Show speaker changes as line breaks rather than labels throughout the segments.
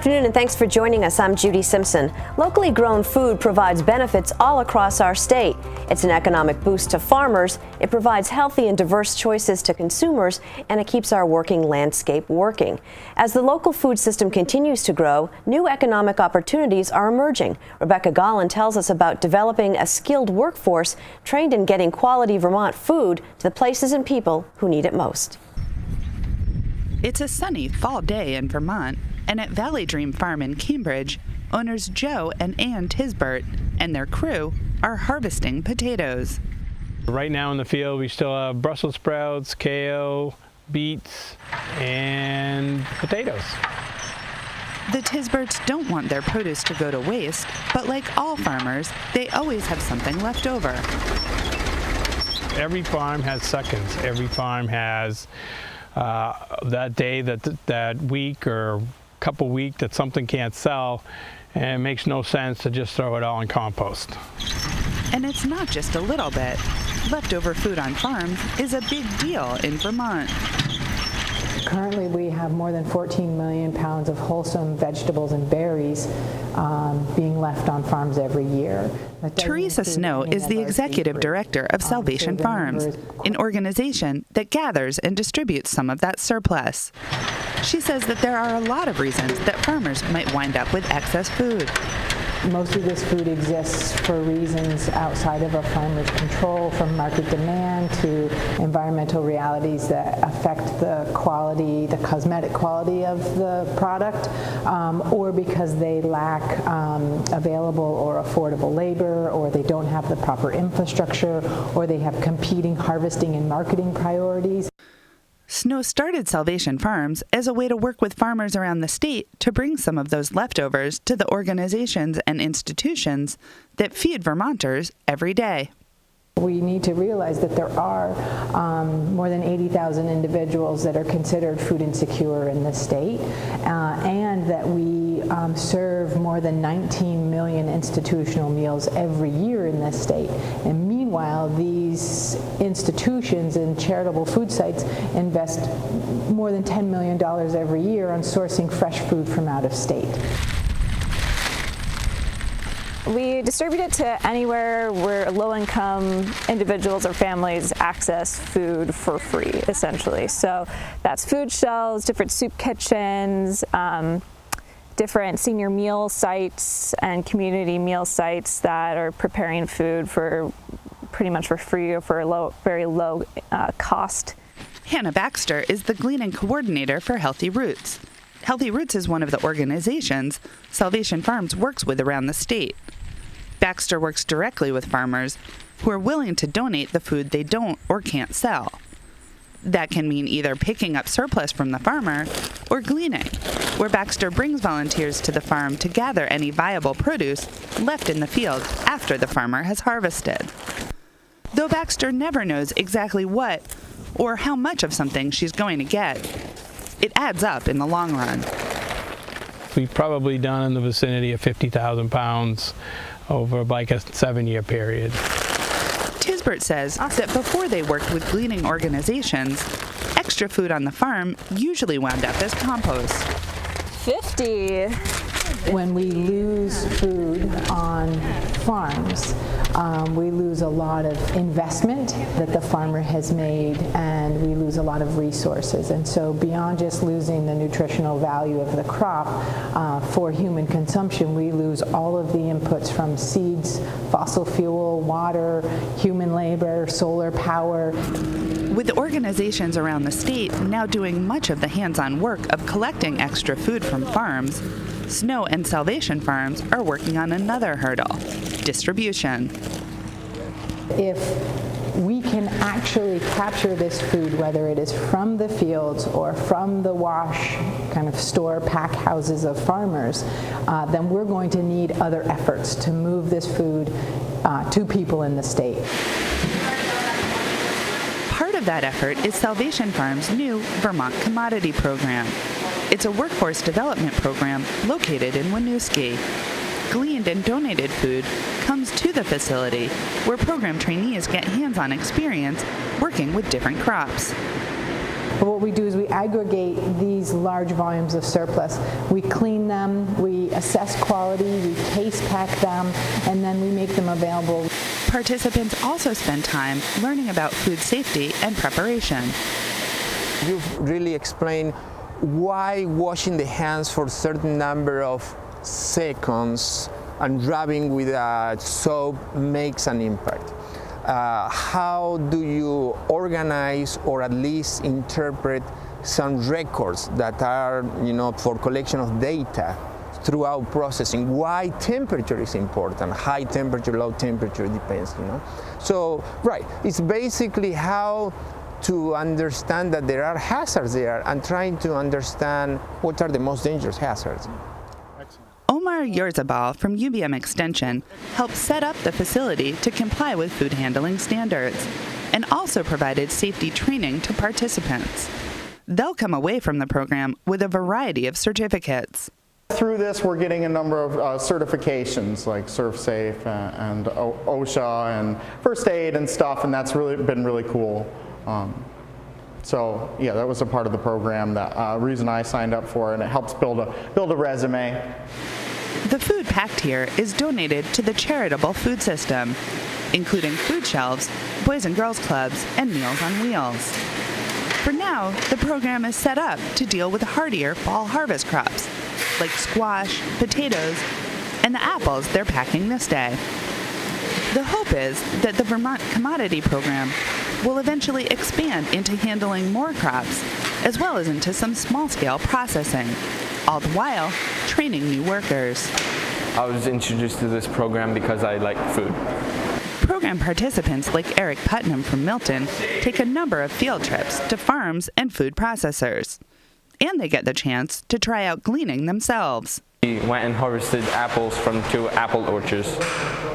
afternoon and thanks for joining us. I'm Judy Simpson. Locally grown food provides benefits all across our state. It's an economic boost to farmers, it provides healthy and diverse choices to consumers, and it keeps our working landscape working. As the local food system continues to grow, new economic opportunities are emerging. Rebecca Gollin tells us about developing a skilled workforce trained in getting quality Vermont food to the places and people who need it most.
It's a sunny fall day in Vermont, and at Valley Dream Farm in Cambridge, owners Joe and Ann Tisbert and their crew are harvesting potatoes.
Right now in the field we still have Brussels sprouts, kale, beets, and potatoes.
The Tisberts don't want their produce to go to waste, but like all farmers, they always have something left over.
Every farm has seconds. Every farm has that day, that week or couple week that something can't sell, and it makes no sense to just throw it all in compost.
And it's not just a little bit. Leftover food on farms is a big deal in Vermont.
Currently, we have more than 14 million pounds of wholesome vegetables and berries being left on farms every year.
Teresa Snow is the executive director of Salvation Farms, an organization that gathers and distributes some of that surplus. She says that there are a lot of reasons that farmers might wind up with excess food.
Most of this food exists for reasons outside of a farmer's control, from market demand to environmental realities that affect the quality, the cosmetic quality of the product, or because they lack available or affordable labor, or they don't have the proper infrastructure, or they have competing harvesting and marketing priorities.
Snow started Salvation Farms as a way to work with farmers around the state to bring some of those leftovers to the organizations and institutions that feed Vermonters every day.
We need to realize that there are more than 80,000 individuals that are considered food insecure in the state, and that we serve more than 19 million institutional meals every year in this state. And meanwhile, these institutions and charitable food sites invest more than $10 million every year on sourcing fresh food from out of state.
We distribute it to anywhere where low-income individuals or families access food for free, essentially. So that's food shelves, different soup kitchens, different senior meal sites and community meal sites that are preparing food for pretty much for free or for a very low cost.
Hannah Baxter is the gleaning coordinator for Healthy Roots. Healthy Roots is one of the organizations Salvation Farms works with around the state. Baxter works directly with farmers who are willing to donate the food they don't or can't sell. That can mean either picking up surplus from the farmer or gleaning, where Baxter brings volunteers to the farm to gather any viable produce left in the field after the farmer has harvested. Though Baxter never knows exactly what or how much of something she's going to get, it adds up in the long run.
We've probably done in the vicinity of 50,000 pounds over like a 7-year period.
Tisbert says that before they worked with gleaning organizations, extra food on the farm usually wound up as compost.
50.
When we lose food on farms, we lose a lot of investment that the farmer has made, and we lose a lot of resources. And so beyond just losing the nutritional value of the crop for human consumption, we lose all of the inputs from seeds, fossil fuel, water, human labor, solar power.
With organizations around the state now doing much of the hands-on work of collecting extra food from farms, Snow and Salvation Farms are working on another hurdle: distribution.
If we can actually capture this food, whether it is from the fields or from the wash kind of store pack houses of farmers, then we're going to need other efforts to move this food to people in the state.
Part of that effort is Salvation Farms' new Vermont Commodity Program. It's a workforce development program located in Winooski. Gleaned and donated food comes to the facility, where program trainees get hands-on experience working with different crops.
But what we do is we aggregate these large volumes of surplus. We clean them, we assess quality, we case pack them, and then we make them available.
Participants also spend time learning about food safety and preparation.
You've really explained why washing the hands for a certain number of seconds and rubbing with soap makes an impact. How do you organize or at least interpret some records that are, for collection of data throughout processing? Why temperature is important? High temperature, low temperature depends, So, right, it's basically how to understand that there are hazards there and trying to understand what are the most dangerous hazards.
Omar Yorzabal from UVM Extension helped set up the facility to comply with food handling standards and also provided safety training to participants. They'll come away from the program with a variety of certificates.
Through this, we're getting a number of certifications like ServSafe and OSHA and first aid and stuff, and that's really been really cool. So yeah, that was a part of the program, that reason I signed up for, and it helps build a resume.
The food packed here is donated to the charitable food system, including food shelves, Boys and Girls Clubs, and Meals on Wheels. For now, the program is set up to deal with hardier fall harvest crops, like squash, potatoes, and the apples they're packing this day. The hope is that the Vermont Commodity Program will eventually expand into handling more crops, as well as into some small-scale processing, all the while training new workers.
I was introduced to this program because I like food.
Program participants like Eric Putnam from Milton take a number of field trips to farms and food processors. And they get the chance to try out gleaning themselves.
We went and harvested apples from 2 apple orchards.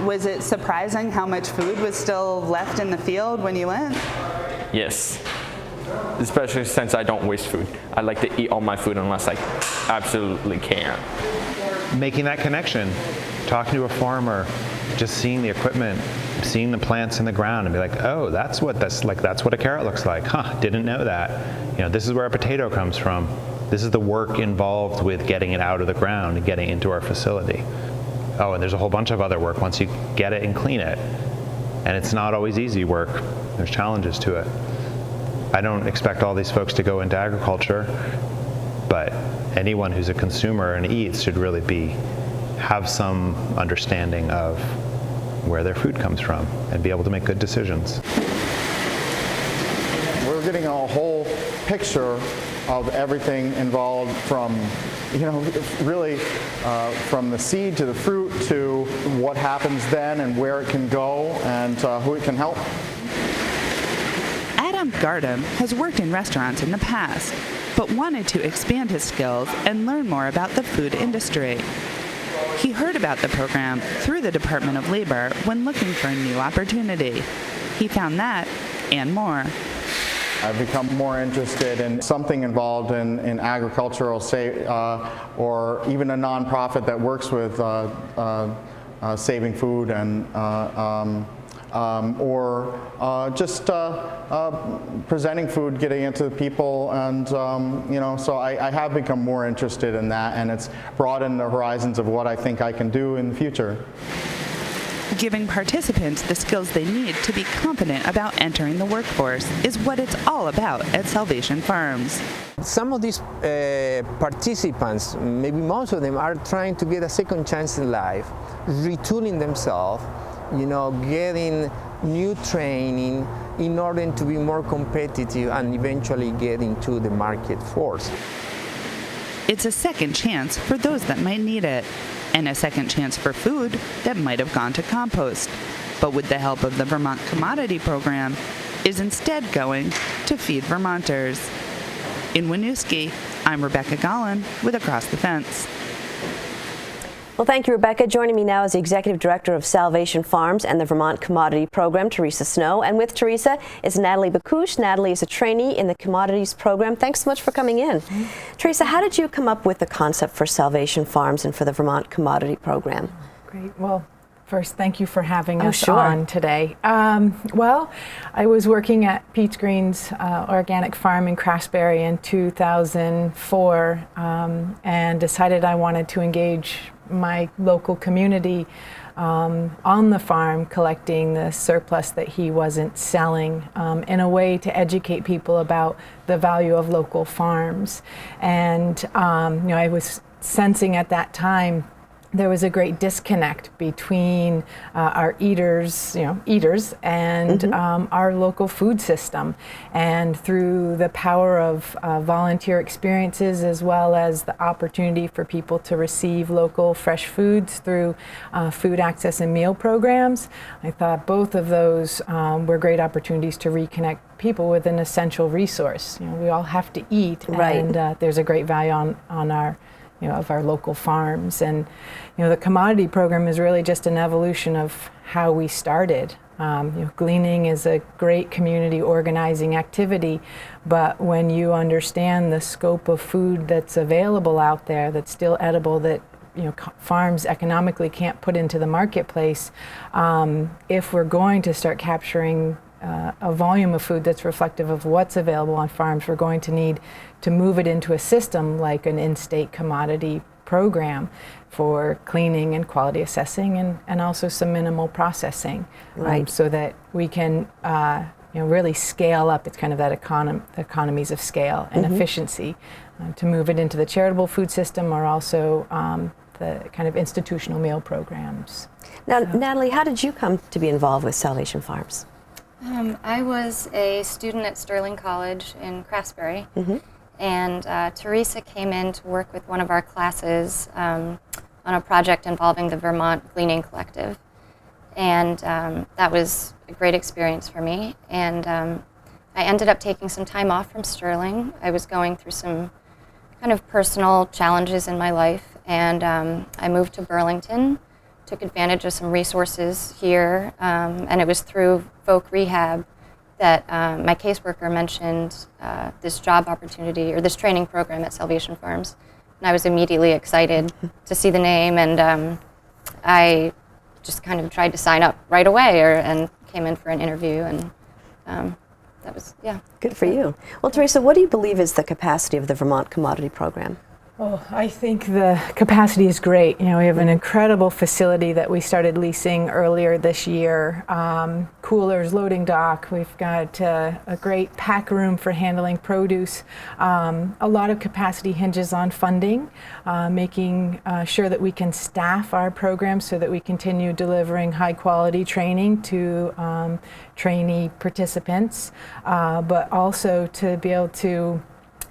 Was it surprising how much food was still left in the field when you went?
Yes, especially since I don't waste food. I like to eat all my food unless I absolutely can't.
Making that connection, talking to a farmer, just seeing the equipment, seeing the plants in the ground and be like, oh, that's what a carrot looks like. Huh, didn't know that. This is where a potato comes from. This is the work involved with getting it out of the ground and getting it into our facility. Oh, and there's a whole bunch of other work once you get it and clean it. And it's not always easy work. There's challenges to it. I don't expect all these folks to go into agriculture, but anyone who's a consumer and eats should really have some understanding of where their food comes from and be able to make good decisions.
We're getting a whole picture of everything involved from, really from the seed to the fruit to what happens then and where it can go and who it can help.
Adam Gardam has worked in restaurants in the past, but wanted to expand his skills and learn more about the food industry. He heard about the program through the Department of Labor when looking for a new opportunity. He found that and more.
I've become more interested in something involved in agricultural, or even a nonprofit that works with saving food and or just presenting food, getting it to the people, and so I have become more interested in that, and it's broadened the horizons of what I think I can do in the future.
Giving participants the skills they need to be confident about entering the workforce is what it's all about at Salvation Farms.
Some of these participants, maybe most of them, are trying to get a second chance in life, retooling themselves, getting new training in order to be more competitive and eventually get into the market force.
It's a second chance for those that might need it, and a second chance for food that might have gone to compost, but with the help of the Vermont Commodity Program, is instead going to feed Vermonters. In Winooski, I'm Rebecca Gollin with Across the Fence.
Well, thank you, Rebecca. Joining me now is the Executive Director of Salvation Farms and the Vermont Commodity Program, Teresa Snow. And with Teresa is Natalie Bakush. Natalie is a trainee in the Commodities Program. Thanks so much for coming in. Teresa, how did you come up with the concept for Salvation Farms and for the Vermont Commodity Program?
Great. Well, First, thank you for having us
sure.
on today. Well, I was working at Pete's Green's organic farm in Craftsbury in 2004 and decided I wanted to engage my local community on the farm, collecting the surplus that he wasn't selling in a way to educate people about the value of local farms. And I was sensing at that time there was a great disconnect between our eaters and our local food system. And through the power of volunteer experiences, as well as the opportunity for people to receive local fresh foods through food access and meal programs, I thought both of those were great opportunities to reconnect people with an essential resource. We all have to eat,
right.
And there's a great value on our of our local farms. And the commodity program is really just an evolution of how we started. Gleaning is a great community organizing activity, but when you understand the scope of food that's available out there that's still edible, that farms economically can't put into the marketplace, if we're going to start capturing a volume of food that's reflective of what's available on farms, we're going to need to move it into a system like an in-state commodity program for cleaning and quality assessing and also some minimal processing,
right.
So that we can really scale up. It's kind of that economies of scale and efficiency to move it into the charitable food system or also the kind of institutional meal programs.
Now, Natalie, how did you come to be involved with Salvation Farms?
I was a student at Sterling College in Craftsbury, and Teresa came in to work with one of our classes on a project involving the Vermont Gleaning Collective, and that was a great experience for me. And I ended up taking some time off from Sterling. I was going through some kind of personal challenges in my life, and I moved to Burlington. Took advantage of some resources here, and it was through Folk Rehab that my caseworker mentioned this job opportunity or this training program at Salvation Farms, and I was immediately excited to see the name, and I just kind of tried to sign up right away and came in for an interview, and that was,
Good for you. Well, Teresa, what do you believe is the capacity of the Vermont Commodity Program?
Oh, I think the capacity is great. We have an incredible facility that we started leasing earlier this year. Coolers, loading dock. We've got a great pack room for handling produce. A lot of capacity hinges on funding, making sure that we can staff our programs so that we continue delivering high quality training to trainee participants, but also to be able to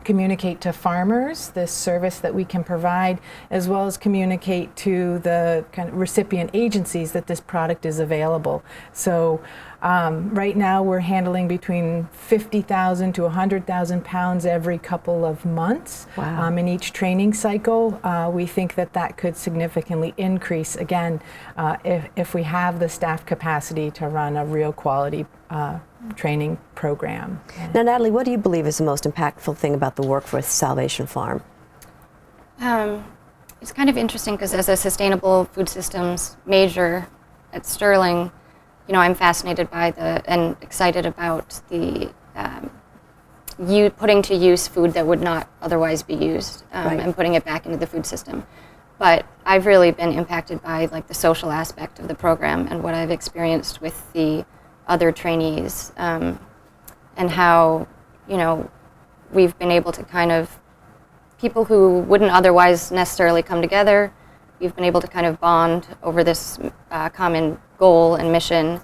communicate to farmers this service that we can provide, as well as communicate to the kind of recipient agencies that this product is available. So right now we're handling between 50,000 to 100,000 pounds every couple of months.
Wow.
In each training cycle. We think that could significantly increase, again, if we have the staff capacity to run a real quality training program.
Now, Natalie, what do you believe is the most impactful thing about the work with Salvation Farm?
It's kind of interesting because as a sustainable food systems major at Sterling, I'm fascinated by and excited about the putting to use food that would not otherwise be used,
right.
and putting it back into the food system. But I've really been impacted by the social aspect of the program and what I've experienced with the other trainees, and how we've been able to kind of, people who wouldn't otherwise necessarily come together, we've been able to kind of bond over this common goal and mission,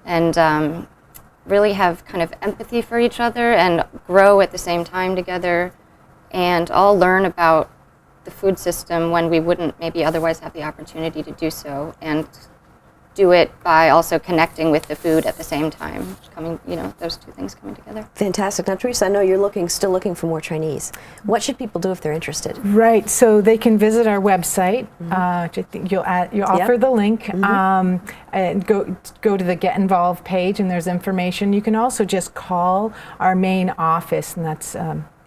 and really have kind of empathy for each other and grow at the same time together, and all learn about the food system when we wouldn't maybe otherwise have the opportunity to do so, and do it by also connecting with the food at the same time, those two things coming together.
Fantastic. Now, Teresa, I know you're still looking for more trainees. What should people do if they're interested?
Right, so they can visit our website. You'll offer the link, and go to the Get Involved page, and there's information. You can also just call our main office, and that's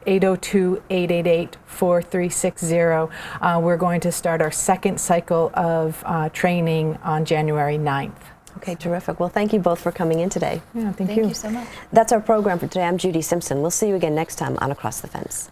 802-888-4360. We're going to start our second cycle of training on January 9th.
Okay, terrific. Well, thank you both for coming in today.
Yeah, thank
Thank you so much.
That's our program for today. I'm Judy Simpson. We'll see you again next time on Across the Fence.